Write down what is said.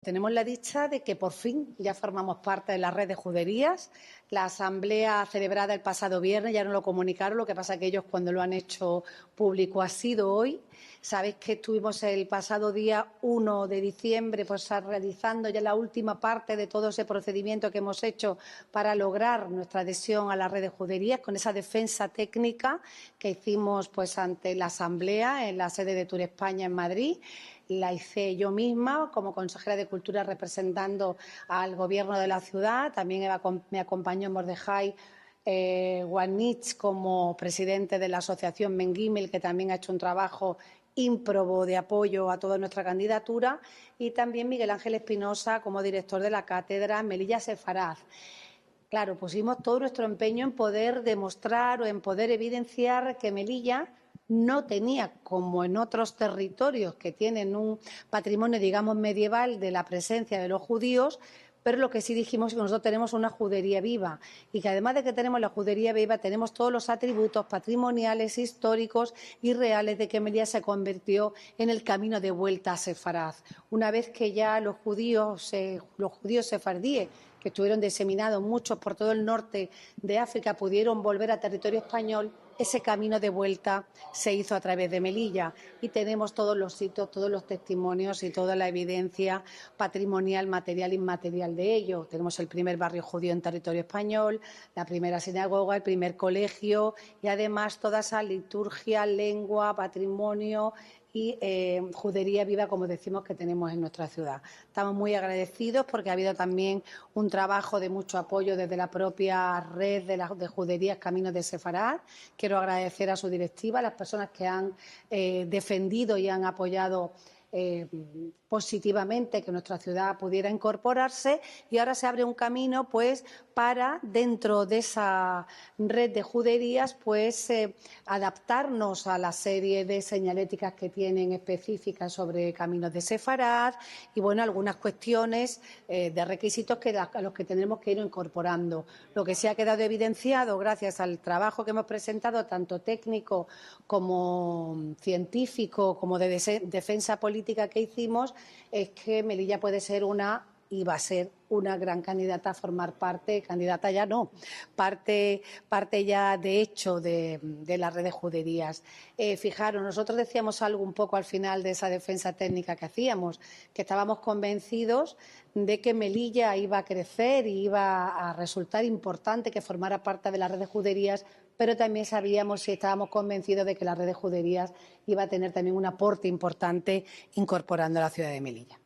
Tenemos la dicha de que por fin ya formamos parte de la red de juderías. La asamblea celebrada el pasado viernes ya nos lo comunicaron, lo que pasa es que ellos cuando lo han hecho público ha sido hoy. Sabéis que estuvimos el pasado día 1 de diciembre realizando ya la última parte de todo ese procedimiento que hemos hecho para lograr nuestra adhesión a la red de juderías con esa defensa técnica que hicimos ante la asamblea en la sede de Tour España en Madrid. La hice yo misma como consejera de Cultura representando al Gobierno de la ciudad. También me acompañó Mordejai Wanich como presidente de la asociación Mengimel, que también ha hecho un trabajo ímprobo de apoyo a toda nuestra candidatura, y también Miguel Ángel Espinosa como director de la cátedra Melilla Sefaraz. Claro, pusimos todo nuestro empeño en poder demostrar o en poder evidenciar que Melilla no tenía, como en otros territorios que tienen un patrimonio, digamos, medieval de la presencia de los judíos, pero lo que sí dijimos es que nosotros tenemos una judería viva y que además de que tenemos la judería viva, tenemos todos los atributos patrimoniales, históricos y reales de que Melilla se convirtió en el camino de vuelta a Sefaraz. Una vez que ya los judíos sefardíes, que estuvieron diseminados muchos por todo el norte de África, pudieron volver a territorio español, ese camino de vuelta se hizo a través de Melilla y tenemos todos los sitios, todos los testimonios y toda la evidencia patrimonial, material e inmaterial de ello. Tenemos el primer barrio judío en territorio español, la primera sinagoga, el primer colegio y además toda esa liturgia, lengua, patrimonio y judería viva, como decimos, que tenemos en nuestra ciudad. Estamos muy agradecidos porque ha habido también un trabajo de mucho apoyo desde la propia red de juderías Caminos de Sefarad. Quiero agradecer a su directiva, a las personas que han defendido y han apoyado positivamente que nuestra ciudad pudiera incorporarse, y ahora se abre un camino para, dentro de esa red de juderías, adaptarnos a la serie de señaléticas que tienen específicas sobre Caminos de Sefarad y algunas cuestiones de requisitos a los que tendremos que ir incorporando. Lo que se ha quedado evidenciado gracias al trabajo que hemos presentado, tanto técnico como científico, como de defensa política que hicimos, es que Melilla puede ser y va a ser una gran candidata a formar parte ya de hecho de la red de juderías. Fijaros, nosotros decíamos algo un poco al final de esa defensa técnica que hacíamos, que estábamos convencidos de que Melilla iba a crecer y iba a resultar importante que formara parte de la red de juderías, pero también sabíamos y estábamos convencidos de que la red de juderías iba a tener también un aporte importante incorporando a la ciudad de Melilla.